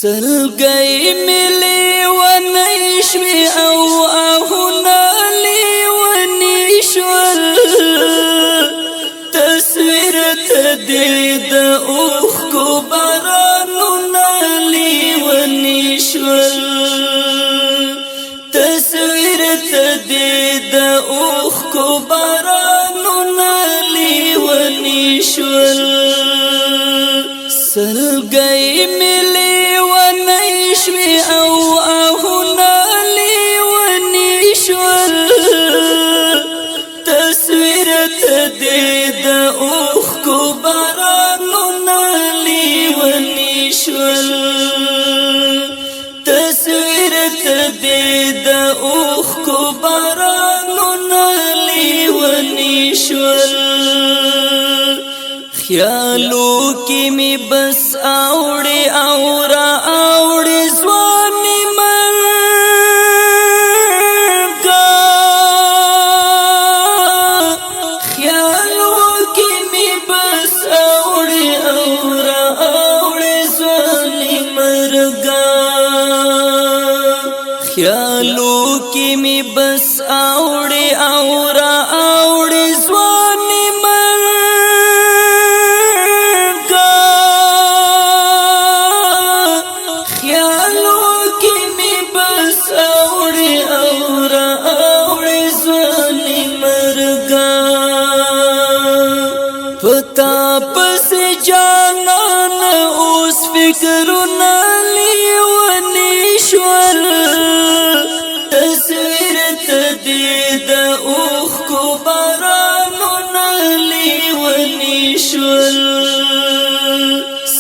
سلګي ملي ونی شوي او آهونه لیونی شول تصویر ته د اوښکو بارانونه لیونی شول تصویر ته د اوښکو بارانونه لیونی شول سلګي ملي ونی شوي او آهونه لیونی شول تصویر ته د اوښکو بارانونه لیونی شول تصویر ته د اوښکو بارانونه لیونی شول خیالو کی می بس اوڑی اورا اوڑی زوانی مرگا خیالو کی می بس اوڑی اورا اوڑی زوانی مرگا خیالو کی می بس اوڑی اورا اوڑی زوانی پتا پس جانان اوس فکرونه لیونی شول تصویر ته د اوښکو بارانونه لیونی شول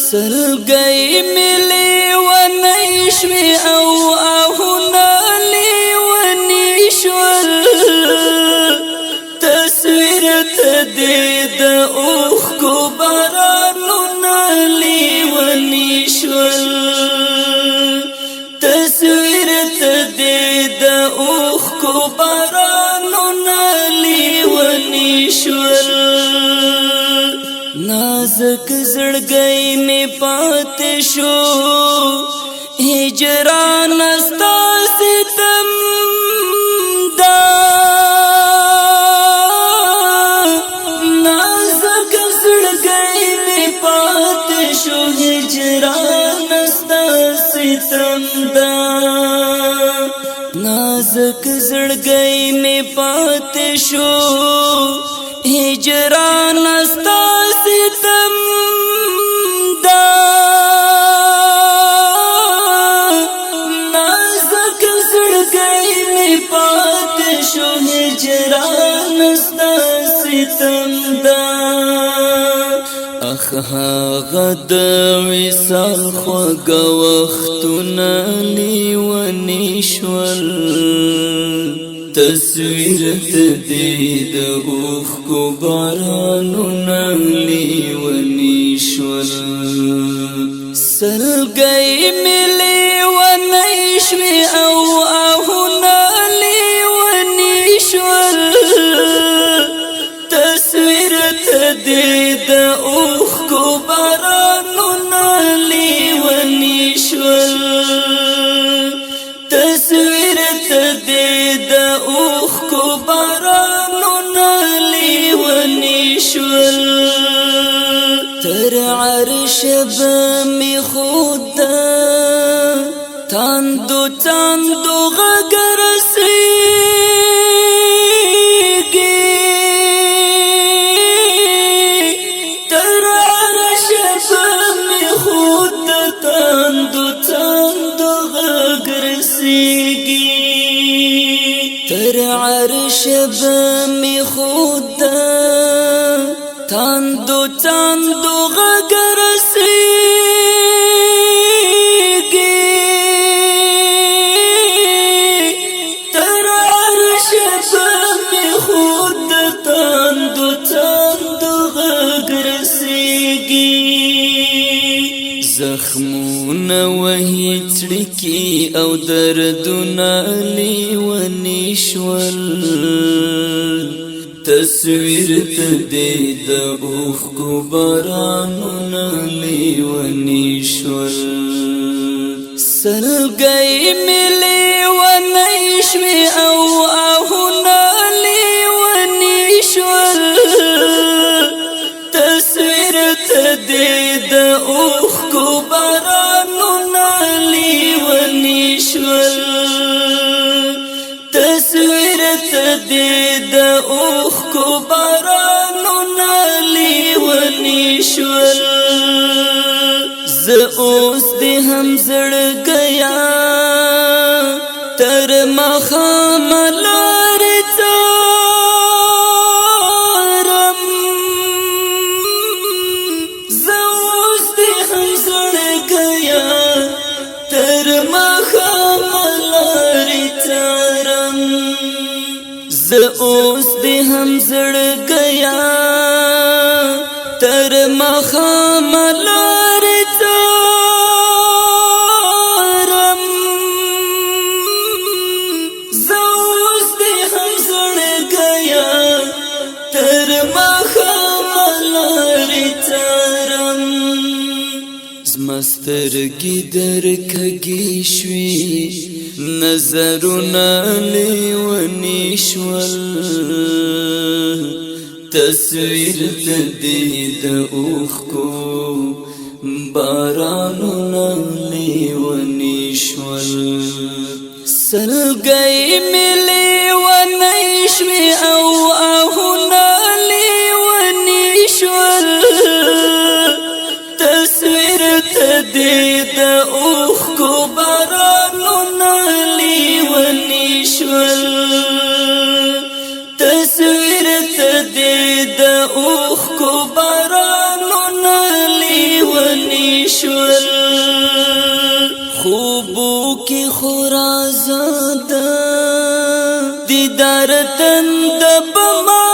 سلګي ملي ونی شوي او آهونه لیونی شول تصویر ته د اوښکو بارانونه لیونی شول تصویر ته د اوښکو بارانونه لیونی شول نازک زړګی می پاتې شو هجران ستا ستم هجران ستا ستم دا نازک زړګی می پاتې شو هجران ستا ستم دا نازک زړګی می پاتې شو هجران ستا ستم دا اخ هغه د وصال خوږه وختونه لیونی شول تصویر ته د اوښکو بارانونه لیونی شول سلګي ملي ونی شوي او آهونه لیونی شول تصویر ته د اوښکو بارانونه لیونی شول تصویر ته د اوښکو بارانونه لیونی شول تر عرش به می خود تاندو تاندو غږ رسیږي تر عرش به می خود تاندو تاندو غږ رسیږي تر عرش به می خود تاندو تاندو غږ رسیږي زخمونه وهي څړیکي او دردونه لیونی شول تصویر ته د اوښکو بارانونه لیونی شول سلګي ملي ونی شوي او آهونه لیونی شول تصویر ته د اوښکو بارانونه لیونی شول تصویر ته د اوښکو بارانونه لیونی شول ز اوس دې هم زړګیا تر مخام لارې څارم زه اوس دې هم زړګیا تر مخام لارې څارم زه اوس دې هم زړګیا تر مخام لارې څارم زه اوس دې هم زړګیا تر مخام لارې څارم زما سترګې درکږې شوې نظرونه لیوني شول تصویر ته د اوښکو بارانونه لیوني شول سلګي ملي ونی شوي او آهونه لیوني شول تصویر ته د اوښکو بارانونه لیوني شول تصویر ته د اوښکو بارانونه لیوني شول خوبو کې خورازاده دیدار تند بماتېږي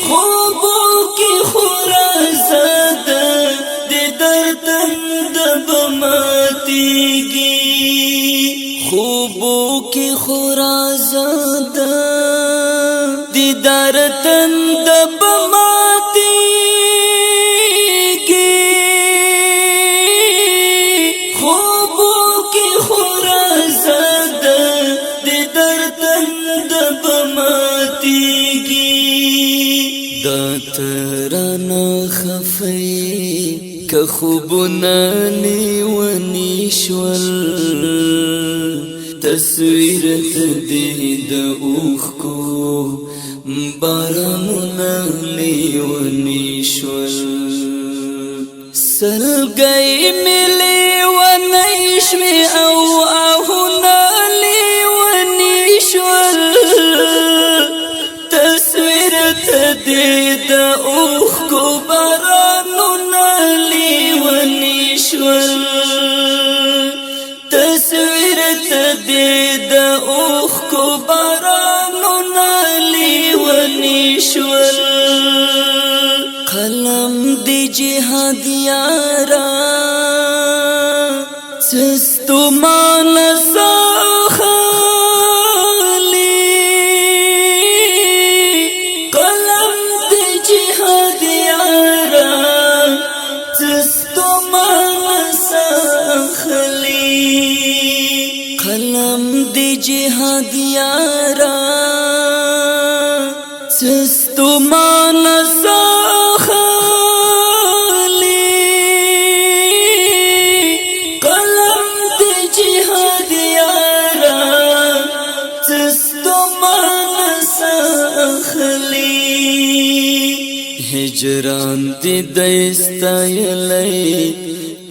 خوبو کې خورازاده دیدار تند بماتېږي خوبو کې خورازاده دیدار تند بماتېږي خوبو کې خورازاده دیدار تند بماتېږي دا ترانه خفي که خوبونه لیوني شول تصویر ته د اوښکو بارانونه لیوني شول سلګي ملي ونی شوي او آهونه لیوني شول تصویر ته د اوښکو بارانونه لیوني شول تصویر ته د اوښکو بارانونه لیوني شول قلم د جهاد یارا ستومان ساخلی قلم د جهاد یارا ستومان ساخلی قلم د جهاد یارا ستومان ساخلی قلم د جهاد یارا ستومان ساخلی هجران دې دستایلې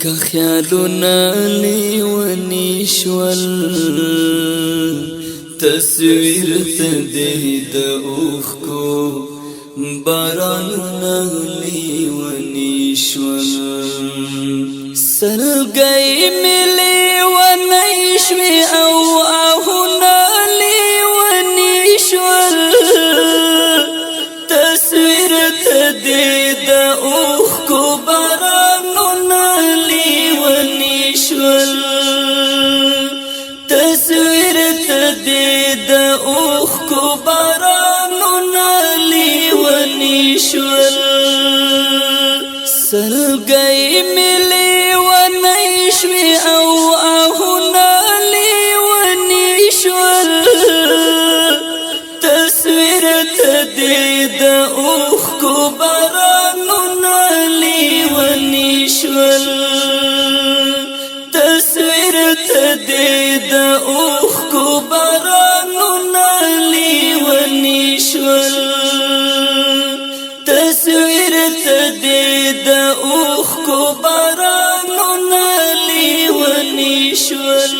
که خیالونه لیوني شول تصویر ته د اوښکو بارانونه لیوني شول سلګي ملي ونی شوي او آهونه لیوني شول تصویر ته د اوښکو بارانونه لیوني شول تصویر ته د اوښکو بارانونه لیوني شول سلګي ملي ونی شوي او اهونه لیونی شول تصویر ته د اوښکو بارانونه لیونی شول تصویر ته د اوښکو بارانونه لیونی شول تصویر ته د اوښکو بارانونه لیونی شول